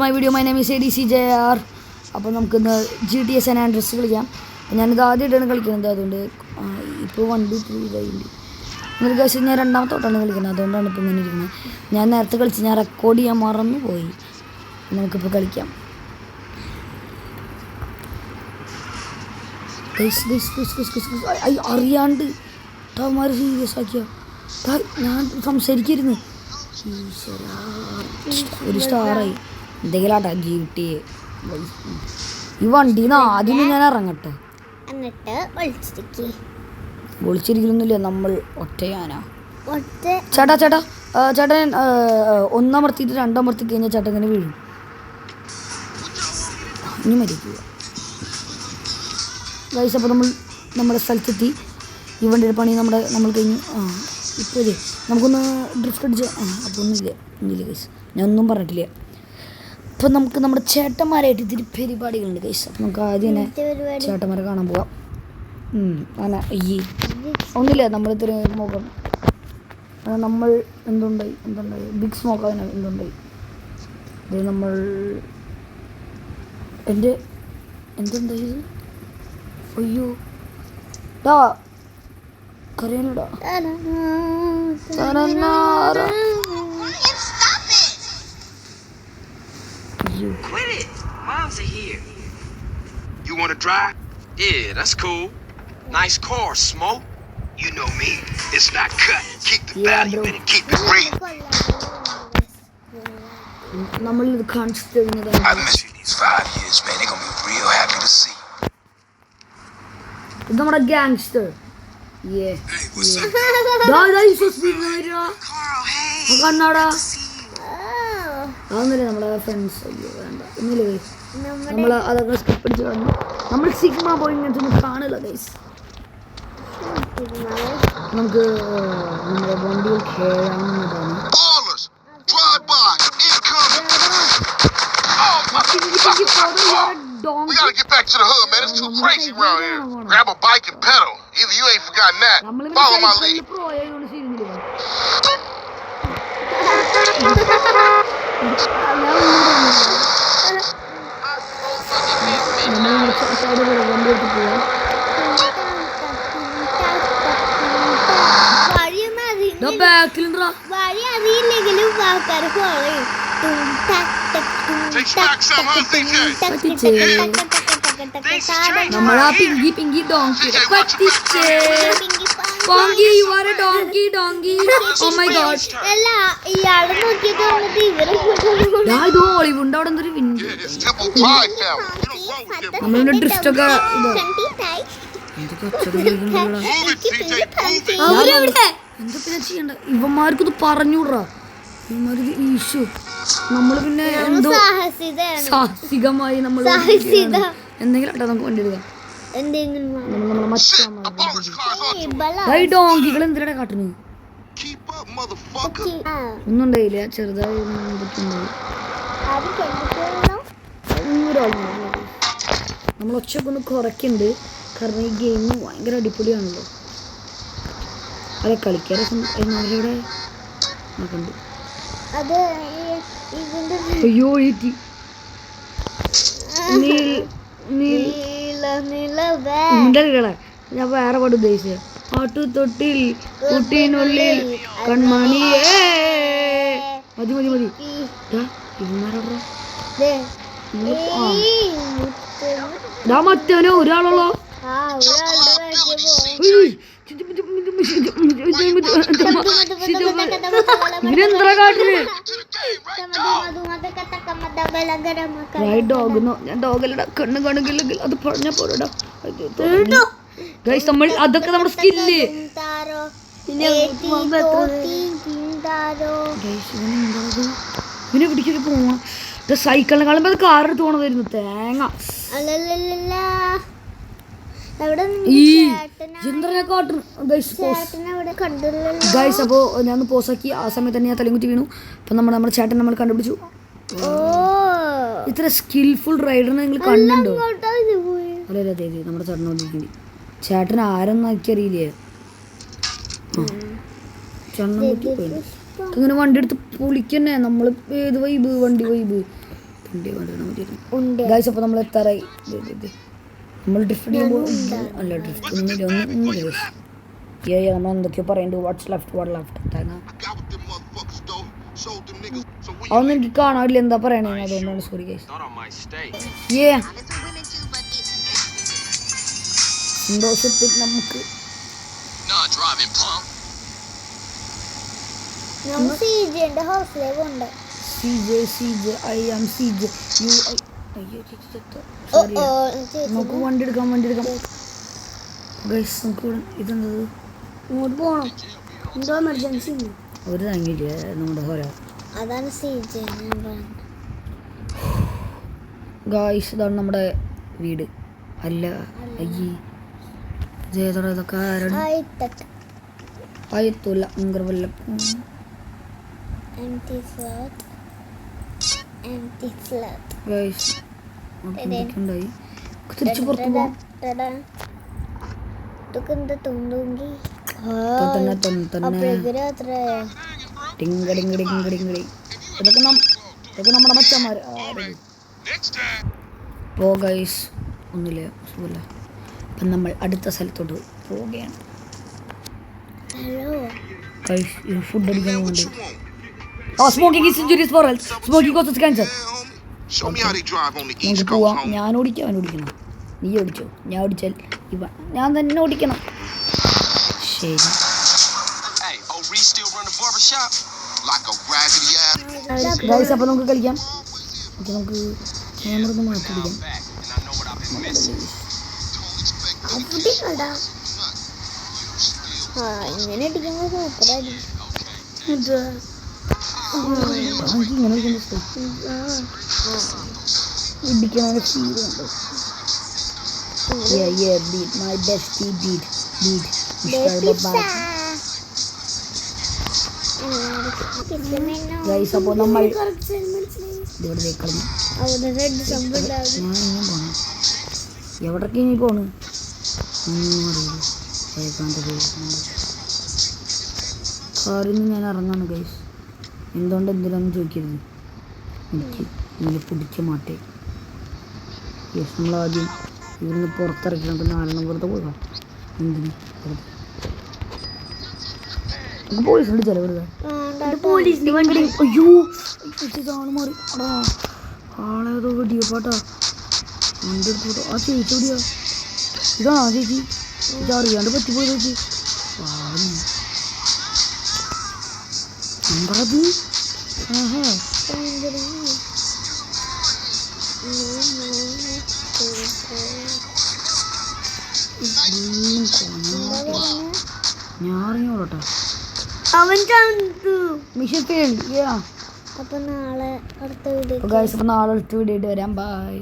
My video my name is ADCJR. അപ്പോൾ നമുക്കിന്ന് GTA San Andreas കളിക്കാം. ഞാനിത് ആദ്യമായിട്ടാണ് കളിക്കുന്നത്, അതുകൊണ്ട് ഇപ്പോൾ 1 2 3 ഇതായിട്ടുണ്ട്. എന്നൊരു കേസ് ഞാൻ രണ്ടാമത്തോട്ടാണ് കളിക്കുന്നത്, അതുകൊണ്ടാണ് ഇപ്പോൾ ഇങ്ങനെ ഇരിക്കുന്നത്. ഞാൻ നേരത്തെ കളിച്ച് ഞാൻ റെക്കോർഡ് ചെയ്യാൻ മറന്നു പോയി. നമുക്കിപ്പോൾ കളിക്കാം. അറിയാണ്ട് ടവന്മാർ സീരിയസ് ആക്കിയ ഞാൻ സംസാരിക്കരുന്ന്. ഒരു സ്റ്റാറായി എന്തെങ്കിലും ആട്ടാ GTA. ഈ വണ്ടിന്ന് ആദ്യം ഞാൻ ഇറങ്ങട്ടെ. ഒളിച്ചിരിക്കുന്നില്ല, നമ്മൾ ഒറ്റയാനാ. ചേട്ടാ ചേട്ടൻ ഒന്നമർത്തിയിട്ട് രണ്ടമർത്തി കഴിഞ്ഞാൽ ചേട്ടൻ ഇങ്ങനെ വീഴും. ഇനി മരിക്കുക ഗൈസ്. അപ്പോൾ നമ്മൾ നമ്മുടെ സ്ഥലത്തെത്തി. ഈ വണ്ടിയുടെ പണി നമ്മൾ കഴിഞ്ഞു. ഇപ്പോൾ ഇല്ലേ നമുക്കൊന്ന് ഡ്രിഫ്റ്റ് അടിച്ച് അപ്പോൾ ഒന്നുമില്ല ഗൈസ്, ഞാൻ ഒന്നും പറഞ്ഞിട്ടില്ല. അപ്പോൾ നമുക്ക് നമ്മുടെ ചേട്ടന്മാരായിട്ട് ഇത്തിരി പരിപാടികളുണ്ട് ഗൈസ്. അപ്പോൾ നമുക്ക് ആദ്യം തന്നെ ചേട്ടന്മാരെ കാണാൻ പോവാം. ഒന്നുമില്ല, നമ്മളിത്തിരി നോക്കാം. നമ്മൾ എന്തുണ്ടായി ബിഗ് സ്മോക്ക് അതിന് എന്തുണ്ടായി. ഇത് നമ്മൾ എന്തുണ്ടായി. അയ്യോ ഡാ കരയാനടാ. Quit it. Moms are here. You want to drive? Yeah, that's cool. Nice car, Smoke. You know me. It's not cut. Keep the value in it. Keep it real. നമ്മൾ ഇത് കാണിച്ചു തരുന്നതാണ്. I've missed you these 5 years, man. They're gonna be real happy to see. ഇത് നമ്മുടെ gangster. Hey, what's up? കണ്ണാടാ അതൊന്നുമില്ല, നമ്മളെ friends. അയ്യോ വേണ്ട, ഒന്നുമില്ല ഗൈസ്, നമ്മൾ അതൊക്കെ സ്കിപ്പ് അടിച്ച് കളഞ്ഞു. നമ്മൾ സിഗ്മ പോയി ഇങ്ങനത്തെ ഒന്നും കാണില്ല ഗൈസ്. നമുക്ക് നമ്മുടെ വണ്ടിയിൽ കയറാവുന്നതാണ്. We gotta get back to the hood, man. It's too crazy around here. Grab a bike and pedal. Either you ain't forgotten that. Follow my lead. നമ്മളാ പിങ്കി ഡോങ്കി പറ്റിച്ചേ. Pongi, you are a donkey. Oh my god. ഇത് Hollywood അവിടെ എന്തൊരു നമ്മളിവിടെ drift ഒക്കെ എന്തൊക്കെ ചെയ്യണ്ട. ഇവന്മാർക്കിത് പറഞ്ഞൂടാ, ഇവന്മാർക്ക് ഈശു. നമ്മൾ പിന്നെ എന്തോ സാഹസികമായി നമ്മൾ എന്തെങ്കിലും ആട്ടോ നമുക്ക് വണ്ടി എടുക്കാം. ഡോങ്കികൾ എന്തിനാ കാട്ടുന്നത്? ഒന്നും ഉണ്ടായില്ല, ചെറുതായി നമ്മൾ ഒച്ചയൊക്കെ ഒന്ന് കുറയ്ക്കുന്നുണ്ട്, കാരണം ഈ ഗെയിം ഭയങ്കര അടിപൊളിയാണല്ലോ. അതെ, കളിക്കാരെ അവരവിടെ നോക്കണ്ട്. അയ്യോ ഏറ്റി ഞാൻ വേറെ പാട് ഉദ്ദേശിച്ചത്. ആട്ടുതൊട്ടിൽ കുട്ടീനുള്ളിൽ കൺമണിയേ. മതി മറ്റവനോ ഒരാളോ ഇവരെന്താ കാട്ടിന്. ഞാൻ ഡോഗല്ലടാ, കണ്ണ് കാണില്ലെങ്കിൽ അത് പറഞ്ഞ പോരടാ. നമ്മൾ അതൊക്കെ നമ്മുടെ സ്കില്ല്. ഇവനെ പിടിക്കൊക്കെ പോവാ. സൈക്കിളിനെ കാണുമ്പോ അത് കാർ എടുത്ത് പോണതായിരുന്നു. തേങ്ങ ഗൈസ്. അപ്പോൾ ഞാൻ പോസാക്കി, ആ സമയത്ത് തന്നെ ഞാൻ തലങ്കുത്തി വീണു. അപ്പം നമ്മുടെ ചേട്ടൻ നമ്മൾ കണ്ടുപിടിച്ചു. ഇത്ര സ്കിൽഫുൾ റൈഡറിനെ നിങ്ങൾ കണ്ടുണ്ടോ? അതെ നമ്മുടെ ചേട്ടനോട് ചേട്ടൻ ആരെന്ന് എനിക്കറിയില്ലേ. ചേട്ടനെ ഇങ്ങനെ വണ്ടി എടുത്ത് പൊളിക്കന്നെ. നമ്മൾ ഏത് വൈബ്, വണ്ടി വൈബ്. ഉണ്ട്. ഗൈസ് അപ്പോൾ നമ്മൾ എത്താറായി. നമ്മൾ ഡ്രിഫ്റ്റ് ചെയ്യുമ്പോൾ അല്ല ഡ്രിഫ്റ്റ് ഒന്നുമില്ല ഗൈസ്. നമ്മൾ എന്തൊക്കെയോ പറയുന്നുണ്ട്. വാട്ട്സ് ലെഫ്റ്റ് തേങ്ങ Got with them motherfuckers though. Showed them niggas. So when അതൊന്നും എനിക്ക് കാണാനില്ല എന്താ പറയണേ, അതുകൊണ്ടാണ് sorry guys. Thought I might stay. സന്തോഷത്തിൽ നമുക്ക് Non-driving pump. നമ്മൾ CJ-ന്റെ ഹൗസിലേക്ക് ഉണ്ട്. CJ I am CJ you അയ്യോ ചേച്ചി ഓ സോറി. ഓ ചേച്ചി നമുക്ക് വണ്ടി എടുക്കാം ഗൈസ്. നമുക്ക് ഇതെന്തത് ഇങ്ങോട്ട് പോകണം. എന്തോ എമർജൻസി ഉണ്ട്. ഒരു താങ്കില്ല നമ്മുടെ ഹോരാ അതാണ് CJ ഞാൻ പറയുന്നത്. ഗായ്സ്. ഇതാണ് നമ്മുടെ വീട്. അല്ല അയ്യേ ജേതറ ഇതൊക്കെ ആരാണ്? ഹൈടെക് ആയത്തുല്ല അങ്കർവല്ലം. empty slot ഗായ്സ് ഉണ്ടായി തിരിച്ചു പുറത്തു പോകാം. തൂങ്ങി തന്നെ രാത്രിയായോ? ടിങ്കടിങ്കടിങ്കടിങ്കടി. ഇതൊക്കെ നമ്മുടെ മച്ചന്മാർ. ഓ ഗൈസ് ഒന്നുമില്ല സുഖമില്ല. അപ്പം നമ്മൾ അടുത്ത സ്ഥലത്തോട്ട് പോവുകയാണ്. ഹലോ ഗൈസ് ഫുഡ് അടിക്കാൻ വേണ്ടി. Smoking is injurious for health. Smoking causes cancer. show me how they drive on the East നമുക്ക് Coast, പോവാം. homie. ഞാൻ ഓടിക്കാം, അവൻ ഓടിക്കണം. നീ ഓടിച്ചോ. ഞാൻ ഓടിച്ചാൽ ഞാൻ തന്നെ ഓടിക്കണം. ശരി Hey, Reese still run the barbershop? Like a raggedy ass. Guys. അപ്പോൾ നമുക്ക് കളിക്കാം. നമുക്ക് ക്യാമറ ഒന്ന് മാറ്റി പിടിക്കാം. Back, and I know what I've been missing. അടിക്കടാ. ഇങ്ങനെ അടിക്കുമ്പോൾ സൂപ്പറായിരിക്കും. എനിക്ക് ഇങ്ങനെ ഇടിക്കണം ഫീലുണ്ട്. beat my bestie beat guys. അപ്പോൾ നമ്മൾ ഇവിടെ കളഞ്ഞു. ഞാൻ ഇങ്ങനെ പോണം. എവിടേക്ക് ഇനി പോണ് ഒന്നും അറിയില്ല. കാറിൽ നിന്ന് ഞാൻ ഇറങ്ങാണ് ഗൈസ്. എന്തുകൊണ്ട് എന്തിനാന്ന് ചോദിക്കരുത്. എനിക്ക് ഇങ്ങനെ പിടിച്ച മാറ്റേ. യെസ് നമ്മളാദ്യം ഇവിടുന്ന് പുറത്തിറക്കി നമുക്ക് 4 വെറുതെ പോകാം. എന്തിന് നമുക്ക് പോലീസുണ്ട് ചില വെറുതെ. അയ്യോ ഇതാണ് മാറി. അടാ ആളേതോ വെടിയോ പാട്ടാ വണ്ടി എടുത്തോട്ടോ. ആ ചേച്ചി എവിടെയാ? ഇതാണോ ചേച്ചി? ഇതറിയാണ്ട് പറ്റിപ്പോയി ചേച്ചി. നമ്പറത് ആഹാ ഞാൻ അറിഞ്ഞോളട്ടെ. അവൻ ചന്തു. Mission field. അപ്പൊ നാളെ അടുത്ത വീഡിയോ ഗൈസ്. അപ്പോൾ നാളെ അടുത്ത വീഡിയോ ആയിട്ട് വരാം. ബൈ.